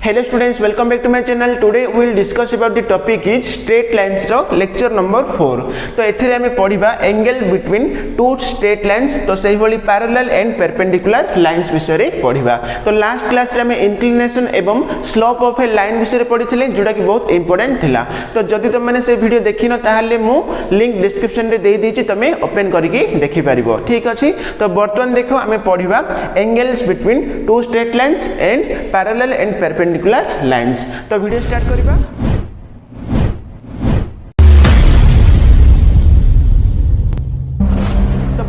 Hello students, welcome back to my channel. Today we will discuss about the topic is straight lines ro lecture number 4. तो एथिरे हमें पढ़िबा angle between two straight lines तो सही भली parallel and perpendicular lines विषय रे पढ़िबा. तो लास्ट क्लास रे हमें इंक्लिनेशन एवं स्लोप ऑफ ए लाइन विषय रे पढ़िथिले जोटा कि बहुत इंपोर्टेंट थिला. तो जदि तुम माने से वीडियो देखिनो ताहाले मु लिंक डिस्क्रिप्शन रे दे देछि तमे ओपन करिकि देखि परिबो. ठीक अछि. तो वर्तमान देखो हमें पढ़िबा angles between two straight lines and parallel and perpendicular lines. तो वीडियो स्टार्ट करिबा.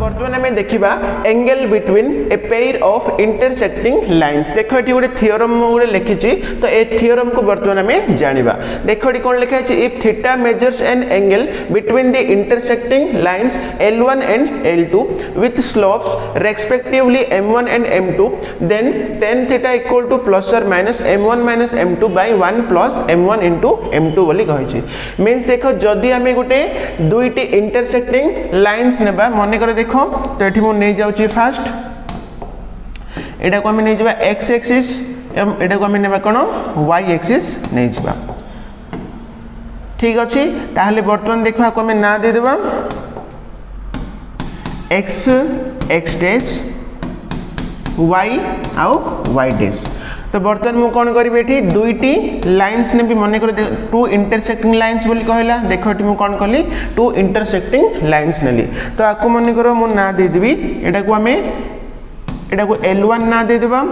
बर्तमान आम देखा angle between a pair of intersecting lines. देख ये गोटे थियोरम गोटे लिखी. तो ए थियोरम को बर्तमान आम जाना. देख ये कौन लिखा है if theta measures an angle between the intersecting lines L1 and L2 with slopes respectively M1 and M2 then tan theta equal to plus और minus M1 minus M2 by 1 plus M1 into M2 बोली कही. Means देख जदि आम गोटे दुईटी intersecting lines नेबा मन कर देख. तो ये मुझे नहीं जाऊँ फास्ट एटा को आम नहीं जा एक्स एक्सिस एवं एटा को आम ने कौन वाई एक्सिस नहीं जा. ठीक अच्छे. ताहले बर्तमान देखो आपको आम ना दे देबा एक्स एक्स डैश वाई आउ वाई डैश. तो बर्तमान मु कौन करी एठी दुईटी लाइन्स ने भी मन कर टू इंटरसेक्टिंग लाइन्स बोली कहला. देख ये मु कौन कली टू इंटरसेक्टिंग लाइन्स नेली. तो आपको मन कर मु ना दे देबी एटा को आमे एटा को L1 ना दे देबा.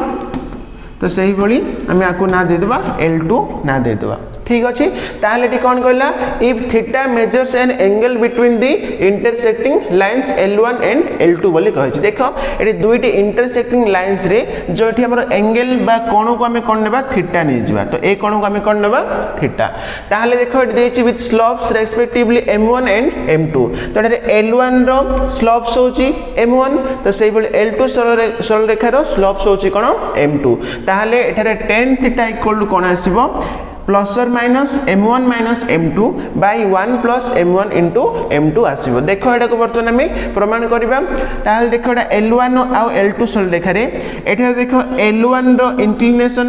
तो सही भली आमे आपको ना दे देबा L2 ना दे देबा. ठीक अच्छे. ताहले टी कौन कहला if theta measures an angle between the intersecting lines L1 and L2 बोली कहि. देखो एटी दुईटी इंटरसेक्टिंग लाइन्स रे जोठी हमर एंगल बा कोण को हमें कोण नेबा थीटा नै जिबा. तो ए कोण को हमें कोण नेबा थीटा. ताहले देखो एटी देछि with slopes respectively M1 and M2. तो एटे L1 रो स्लोप्स होची M1 तो सेही बले L2 सरल रेखा रो स्लोप्स होची कोण M2. ताहले एठारे tan थीटा इक्वल टू कोण आसीबो प्लस और minus M1 minus M2 by 1 plus M1 into M2 आसीबो. देखो एटा को बर्तमान हमें प्रमाण करबा. ताहले देखो एटा L1 आउ L2 सरल रेखा रे एठारे देखो L1 रो इंक्लिनेशन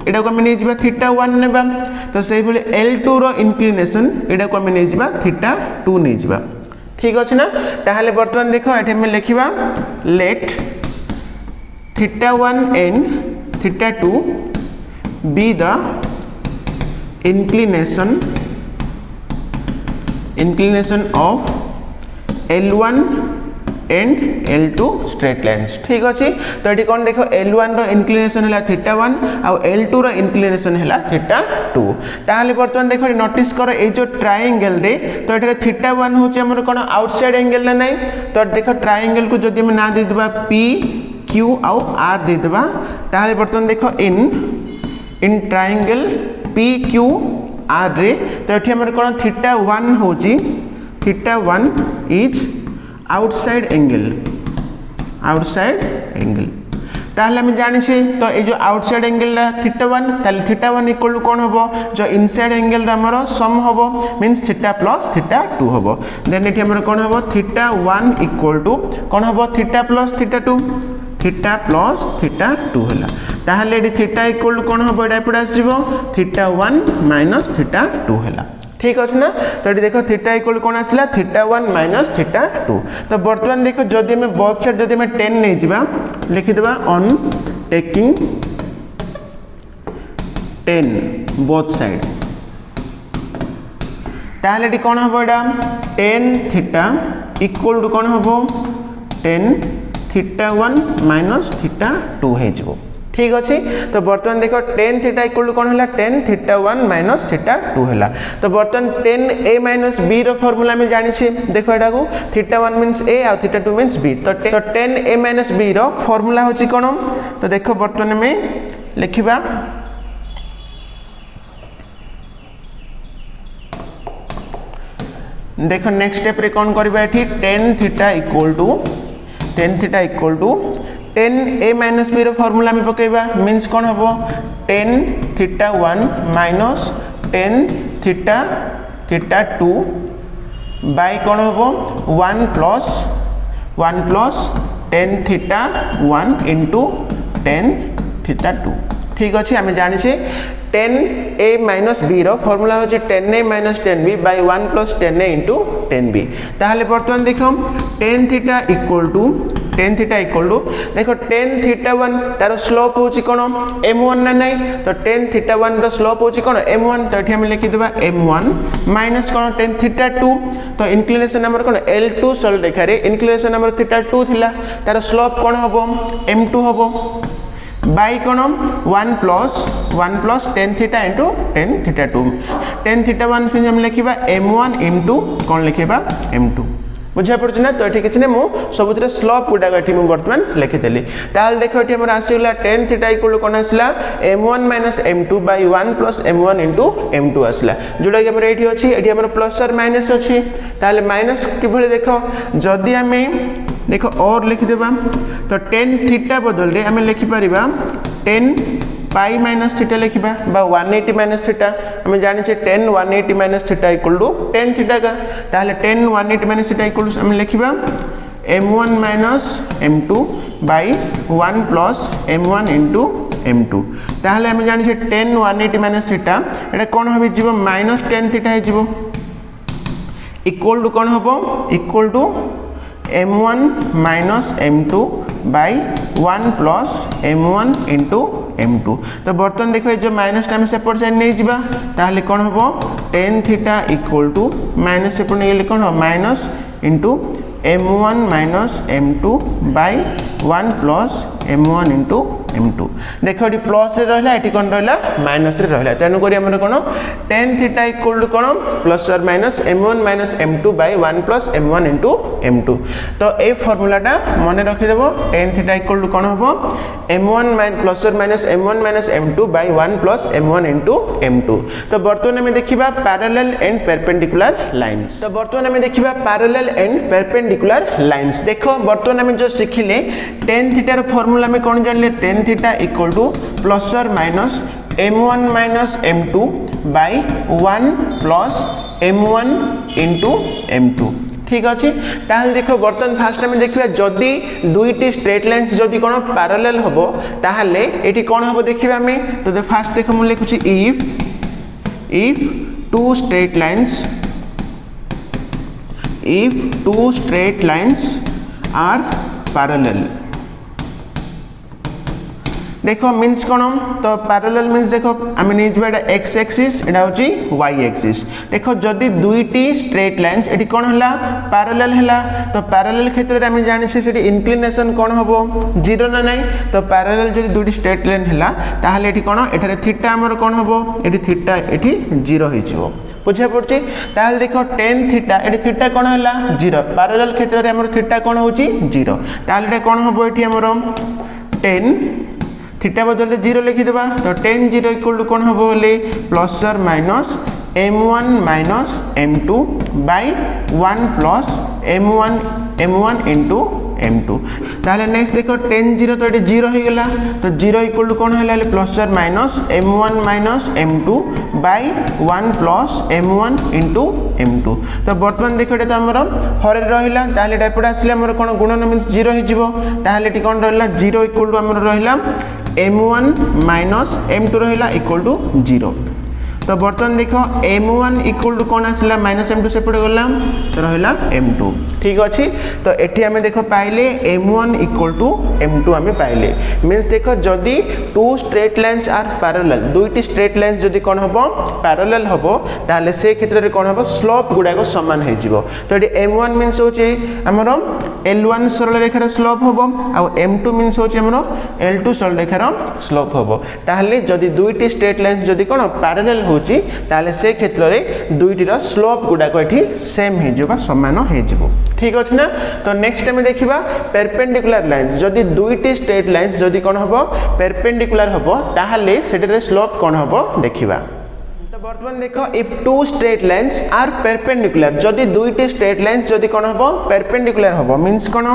एटा को हम नै जिबा θ1 नेबा. तो सेही बोले L2 रो इंक्लिनेशन एटा को हम नै जिबा θ2 नै जिबा. ठीक अछि ना. ताहले बर्तमान देखो एठे हम लिखिबा let θ1 and θ2 be the inclination of L1 and L2 straight lines. ठीक अच्छे. तो ये कौन देखो L1 रो इंक्लिनेशन है θ1 आउ L2 रो इंक्लिनेशन है θ2. ताहले बर्तमान देखो नोटिस करो ए जो ट्रायंगल रे तो एठारे θ1 होचे हमर कोन आउटसाइड एंगल ना नहीं. तो देखो ट्रायंगल को जदि हम ना दे देबा P Q आउ R दे देबा. ताहले बर्तमान देखो in triangle P Q R रे तो ये हमर कोन θ1 होची θ1 इज आउटसाइड एंगल ताहले हम जानि छे. तो ये जो आउटसाइड एंगल θ1 ताले θ1 इक्वल टू कोन होबो जो इनसाइड एंगल हमर सम होबो मींस θ प्लस θ2 होबो. देन ये हमर कोन होबो θ1 इक्वल टू कोन होबो θ प्लस θ2 θ प्लस θ2 होला. ताहले एडी थीटा इक्वल टू कोन होबो एडा पडा आसीबो θ1 माइनस θ2 होला. ठीक अछि ना. तो एडी देखो थीटा इक्वल टू कोन आसला θ1 माइनस θ2. तो वर्तमान देखो जदि हम बोथ साइड जदि हम 10 नै जिबा लिखि देबा ऑन टेकिंग 10 बोथ साइड. ताहले एडी कोन होबो एडा tan थीटा इक्वल टू कोन होबो tan θ1 माइनस θ2 हे जिवो. ठीक अच्छे. तो बर्तमान देखो tan थीटा इक्वल टू कोन होला tan θ1 माइनस θ2 होला. तो बर्तमान tan a माइनस b रो फार्मूला में जानि छे. देखो एटा को θ1 मींस a और θ2 मींस b. तो tan a माइनस b रो फार्मूला होची कोन. तो देखो बर्तमान में लिखिबा देखो नेक्स्ट स्टेप रे कोन करबा एठी tan theta equal to tan a minus b रो फार्मूला में पकेबा मींस कोन हबो tan θ1 माइनस tan θ2 बाय कोन हबो 1 प्लस tan θ1 into tan θ2. ठीक अच्छे. आम जाने 10a - b रो फॉर्मूला होची 10a - 10b by 1 + 10a * 10b ताहले वर्तमान देखो tan थीटा इक्वल टू देखो tan थीटा 1 तार स्लोप होची कोन m1 ना नहीं तो tan थीटा 1 रो स्लोप होची कोन m1 तो एठी हम लिखि देबा m1 माइनस कोन tan थीटा 2 तो इंक्लिनेशन नंबर कोन L2 सरल रेखा रे इंक्लिनेशन नंबर थीटा 2 थिला तार स्लोप कोन हबो m2 हबो बाय कोन 1 plus tan theta into tan theta 2 tan theta 1 फिर हम लिखिबा m1 into कोन लिखिबा m2 बुझा पड़छ ना तो एठी किछ ने मु सबुतरे स्लोप गुडा एठी मु वर्तमान लिखि देली ताल देखो एठी हमर आसीला tan थीटा इक्वल कोन आसीला m1 - m2 by 1 + m1 into m2 आसीला जोडा कि हमर एठी अछि एठी हमर प्लस और माइनस अछि ताले माइनस किभले देखो जदी हमें देखो और लिखि देबा तो tan थीटा बदल रे हमें लिखि परिबा tan पाई माइनस थीटा लिखिबा बा 180 माइनस थीटा हमें जानि छे tan 180 minus theta equal to tan theta का ताले tan 180 minus theta equal to हम लिखिबा m1 - m2 by 1 + m1 into m2 ताले हमें जानि छे tan 180 माइनस थीटा एटा कोन होबि जिवो माइनस tan थीटा हे जिवो इक्वल टू कोन होबो equal to m1 - m2 by 1 + m1 into m2 तो बर्तन देखो जो माइनस टाइम सेपट साइड नहीं जिबा ताहले कोन होबो tan theta equal to minus सेपट नहीं गेले कोन हो minus into m1 - m2 by 1 + m1 into m2 देखो एटी प्लस रे रहला एटी कोन रहला माइनस रे रहला तनु करी हमर कोन tan थीटा इक्वल टू कोन प्लस और minus m1 - m2 by 1 + m1 into m2 तो ए फार्मूलाटा मने रखि देबो tan थीटा इक्वल टू कोन होबो m1 प्लस और minus m1 - m2 by 1 + m1 into m2 तो वर्तमान में देखिबा पैरेलल एंड परपेंडिकुलर लाइंस तो वर्तमान में देखिबा पैरेलल एंड परपेंडिकुलर लाइंस देखो वर्तमान में जो सिखिले tan थीटा रो फार्मूला में कोन जानले tan theta equal to plus और minus m1 - m2 by 1 + m1 into m2 ठीक अछि ताहले देखो बर्तन फास्ट में देखिबा जदी दुईटी स्ट्रेट लाइंस जदी कोन पैरेलल होबो ताहले एठी कोन होबो देखिबा हमें तो फास्ट देखो हम लिखुची if two straight lines are parallel देखो मीन्स कोन तो पैरेलल मीन्स देखो आमे नै जबा x एक्सिस एडा होची y एक्सिस देखो जदी दुईटी स्ट्रेट लाइंस एठी कोन हला पैरेलल हला तो पैरेलल क्षेत्र रे आमे जानि से सेठी इंक्लिनेशन कोन होबो 0 ना नै तो पैरेलल जदी दुईटी स्ट्रेट लाइन हला ताहाले एठी कोन एठारे थीटा हमर कोन होबो एठी थीटा एठी 0 होई जिवो बुझा पड़छि ताहाले देखो tan थीटा एठी थीटा कोन हला 0 पैरेलल क्षेत्र रे हमर थीटा कोन होची 0 ताहाले एटा कोन होबो एठी हमर tan थीटा बदले 0 लिखि देबा तो tan 0 इक्वल टू कोन होबो ले प्लस और minus m1 - m2 by 1 + m1 into m2 ताले नेक्स्ट देखो tan 0 तो एटे 0 हो गेला तो 0 इक्वल टू कोन हला प्लस और minus m1 - m2 by 1 + m1 into m2 तो वर्तमान देखो एटा तो हमर हरे रहिला ताले एटा पडा आसले हमर कोन गुणन मींस 0 हो जिवो ताले एटी कोन रहला 0 इक्वल टू हमर रहला m1 - m2 रहला इक्वल टू 0 तो बर्तन देखो m1 इक्वल टू कोन आसला -m2 से पड़े गला तो रहला m2 ठीक अछि तो एठी हमें देखो पाइले m1 इक्वल टू m2 हमें पाइले मींस देखो जदी two straight lines are parallel दुईटी स्ट्रेट लाइंस जदी कोन होबो पैरेलल होबो ताले से क्षेत्र रे कोन होबो स्लोप गुडा को समान हे जिवो तो एठी m1 मींस होची हमरो L1 सरल रेखार स्लोप होबो आ m2 मींस होची हमरो L2 सरल रेखार स्लोप होबो ताहले जदी दुईटी स्ट्रेट लाइंस जदी कोन पैरेलल होची ताले से क्षेत्र रे दुईटी रो स्लोप गुडा को एठी सेम हे जिवो समान हे जिवो ठीक अछि ना तो नेक्स्ट टाइम देखिबा परपेंडिकुलर लाइंस जदी दुईटी स्ट्रेट लाइंस जदी कोन होबो परपेंडिकुलर होबो ताहले सेटरे स्लोप कोन होबो देखिबा वर्तमान देखो if two straight lines are perpendicular जदी दुईटी स्ट्रेट लाइंस जदी कोन होबो परपेंडिकुलर होबो मींस कोन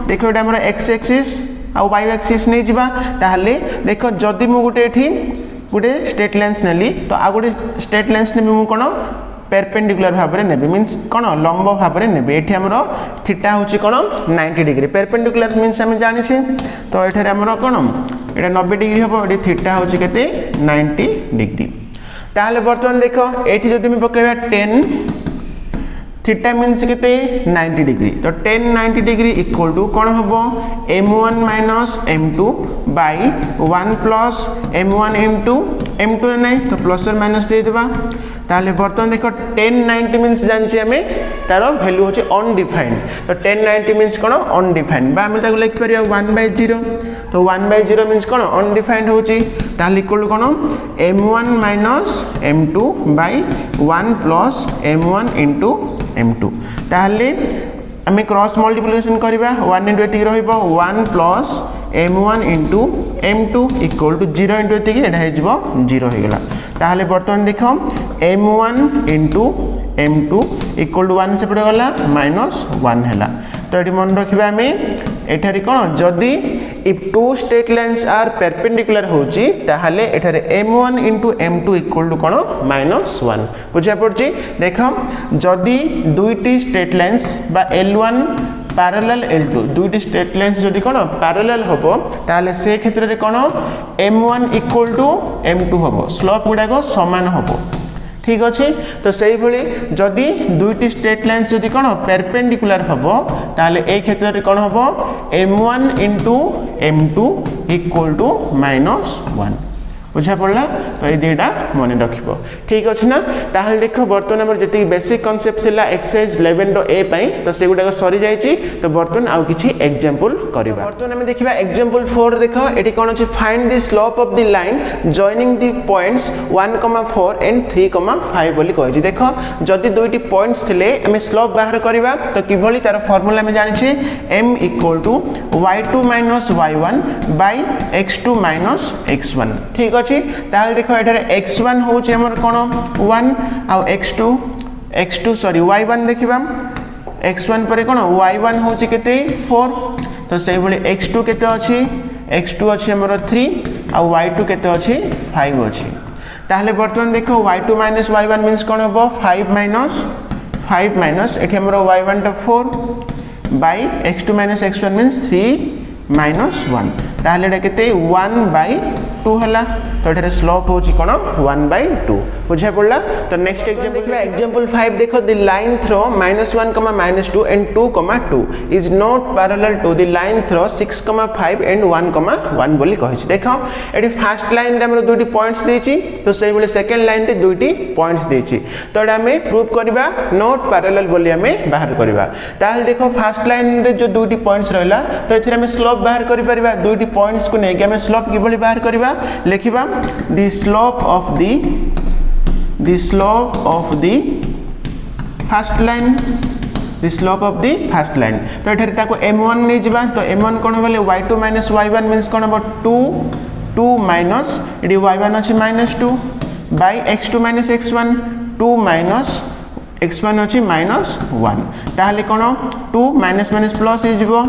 देखो एटा हमर x एक्सिस आ y एक्सिस नै जिबा ताहले देखो जदी मु गुटे एठी गुटे स्ट्रेट लाइंस नेली तो आ गुटे स्ट्रेट लाइंस ने मु कोन परपेंडिकुलर भाव में नेबे मीन्स कौन लंब भाव में नेबे एठी हमरो थीटा होची कौन 90 डिग्री परपेंडिकुलर मीन्स हम जानि छे तो एठारे हमरो कौन एटा 90 डिग्री हबो एठी थीटा होची केते 90 डिग्री ताहले वर्तमान देखो एठी जदि हम पकेबा 10 थीटा मीन्स केते 90 डिग्री तो 10 90 डिग्री इक्वल टू कौन होबो m1 minus m2 by 1 plus m1 m2 m2 नहीं तो प्लस और माइनस दे देबा ताले बर्तमान देखो 10 90 मीन्स जानछि हमें तार वैल्यू होछि अनडिफाइंड तो 10 90 मीन्स कोन अनडिफाइंड बा हम ताको लिख परिया 1/0 तो 1/0 मीन्स कोन अनडिफाइंड होछि ताले इक्वल कोन m1 minus m2 by 1 plus m1 into m2 ताले हमें क्रॉस मल्टीप्लिकेशन करबा 1 इनटू एतिक रहइबो 1 plus m1 into m2 equal to 0 into एतिक एटा हे जिवो 0 हे गेला ताले बर्तमान देखो m1 into m2 equal to 1 सेपटे गला -1 हैला तो एटी मन रखिबा हमें एठारे कोन जदी if two straight lines are perpendicular होची ताहाले एठारे m1 into m2 equal to कोन -1 बुझा पड़ची देखो जदी दुईटी स्ट्रेट लाइन्स बा l1 parallel l2 दुईटी straight lines जदी कोन पैरेलल होबो ताहाले से क्षेत्र रे कोन m1 इक्वल टू m2 होबो स्लोप गुडा को समान होबो ठीक अच्छे तो सही भली जदी दुईटी स्ट्रेट लाइन्स जदी कोन परपेंडिकुलर होबो ताले ए क्षेत्र रे कोन होबो m1 into m2 equal to -1 बुझा पड़ला तो ये दुईटा मन रखिबो ठीक अछि ना ताहले देखो बर्तमान हमर जति बेसिक कांसेप्ट थिला एक्सरसाइज 11 ए पई तो सेगुडा सरी जाईची तो बर्तमान आउ किछि एग्जांपल करबा बर्तमान हम देखिबा एग्जांपल 4 देखो एठी कोन अछि find the slope of the line joining the points 1,4 and 3,5 बोली कहै छी देखो जदी दुईटी पॉइंट्स थिले हम स्लोप बाहर करबा तो किभली तार फार्मूला हम जानि छी m = y2 - y1 / x2 - x1 ठीक अछि ताहले देखो एठारे x1 होउची हमर कोन 1 आ x2 सॉरी y1 देखिबा x1 परे कोन y1 होउची केते 4 तो सेही भली x2 केते अछि x2 अछि हमर 3 आ y2 केते अछि 5 अछि ताहले वर्तमान देखो y2 - y1 मींस कोन होबो 5 माइनस एठी हमर y1 टा 4 बाय x2 - x1 मींस 3 - 1 ताहले एटा केते 1/2 हला तो एठारे स्लोप होची कोन 1/2 बुझा पड़ला तो नेक्स्ट एग्जांपल देखबा एग्जांपल 5 देखो the line through -1, -2 and 2,2 is not parallel to the line through 6,5 and 1,1 बोली कहै छी देखो एठी फर्स्ट लाइन रे हमर दुटी पॉइंट्स देछि तो सेही बोले सेकंड लाइन रे दुटी पॉइंट्स देछि तो एटा हमें प्रूव करबा नॉट पैरेलल बोली हमें बाहर करबा ताहले देखो फर्स्ट लाइन रे जो दुटी पॉइंट्स रहला तो एथिरे हमें स्लोप बाहर करि परबा दुटी पॉइंट्स को नै कि हमें स्लोप कि बोली बाहर करबा लिखिबा the slope of the first line तो एठारे ताको m1 नै जिबा तो m1 कोन बोले y2 - y1 मींस कोन हो 2 माइनस एडी y1 अछि -2 bye x2 - x1 2 minus x1 अछि -1 ताहले कोन 2 माइनस प्लस हे जिवो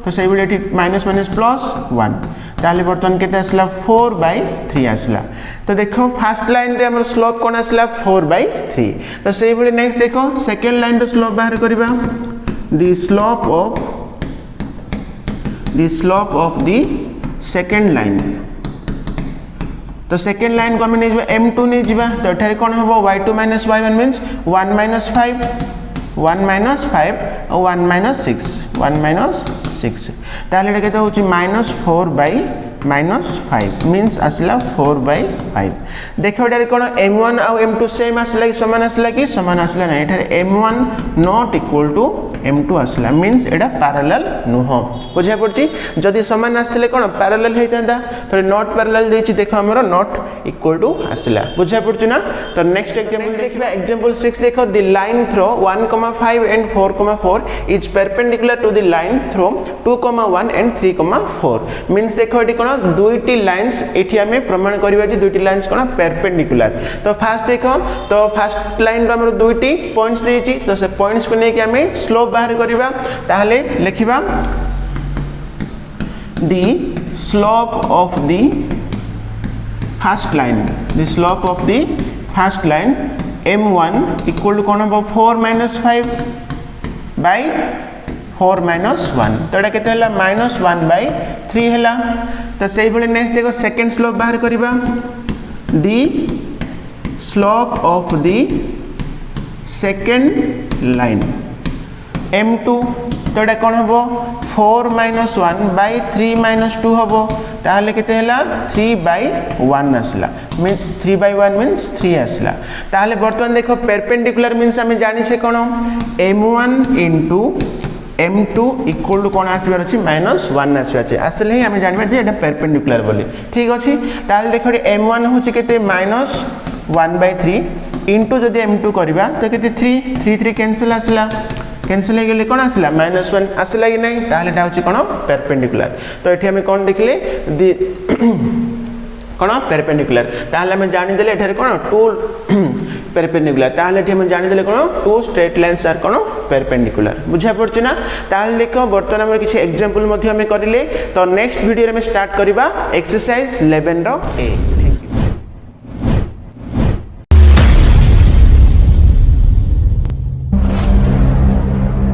तो सेही बोले एठी माइनस प्लस 1 ताले बर्तन केते आसला 4/3 आसला तो देखो फर्स्ट लाइन रे हमर स्लोप कोन आसला 4/3 तो सेही बोले नेक्स्ट देखो सेकंड लाइन रे स्लोप बाहर करबा the slope of the second line तो सेकंड लाइन को हम नै जिबा m2 नै जिबा तो एठारे कोन होबो y2 - y1 मींस 1 - 5 और 1 - 6 ताले एटा केते होची -4/5 मींस आसला 4/5 देखो एटारे कोन m1 और m2 सेम आसला कि समान आसला नै एटारे m1 not equal to m2 आसला मींस एटा पैरेलल नुह बुझा पड़ची जदी समान आस्तले कोन पैरेलल हेतांदा तो नॉट पैरेलल देछि देखो हमरो नॉट इक्वल टू आसला बुझा पड़ची ना तो नेक्स्ट एग्जांपल देखबा एग्जांपल 6 देखो the line through 1,5 and 4,4 is perpendicular to the line through 2,1 and 3,4 means देखो एटी कोन दुईटी लाइंस एठी हमें प्रमाण करबा जे दुईटी लाइंस कोन परपेंडिकुलर तो फर्स्ट देखो तो फर्स्ट लाइन रो हमर दुईटी पॉइंट्स देछि तो से पॉइंट्स को नै कि हमें स्लोप बाहर करबा ताहले लिखिबा the slope of the first line m1 equal to कौन हम 4 माइनस 5 बाय 4 माइनस 1 तो एटा केते हला माइनस 1 बाय 3 हला तो सही भले नेक्स्ट देखो सेकंड स्लोप बाहर करबा the slope of the second line m2 तो एटा कौन हम 4 माइनस 1 बाय 3 माइनस 2 हम ताहले केते हला 3 बाय 1 आसला मीन 3 बाय 1 मीन्स 3 आसला ताहले वर्तमान देखो परपेंडिकुलर मीन्स हमें जानि से कोन m1 into m2 equal to कोन आसबार अछि -1 आसबार अछि आसले ही हमें जानबा जे एटा परपेंडिकुलर बोली ठीक अछि ताहले देखो m1 होछि केते -1/3 इनटू जदि m2 करबा तो केते 3 3 कैंसिल आसला कैंसिल हो गले कौन आसला -1 आसला कि नहीं ताहले एटा होछि कोन परपेंडिकुलर तो एठी हमें कौन देखले कौन परपेंडिकुलर ताहले हमें जानि देले एठारे कौन टू परपेंडिकुलर ताहले एठी हमें जानि देले कौन टू स्ट्रेट लाइन्स आर कौन परपेंडिकुलर बुझा पड़छ ना ताहले देखो वर्तमान हम किछि एग्जांपल मध्ये हमें करिले तो नेक्स्ट वीडियो रे हम स्टार्ट करबा एक्सरसाइज 11 रो ए।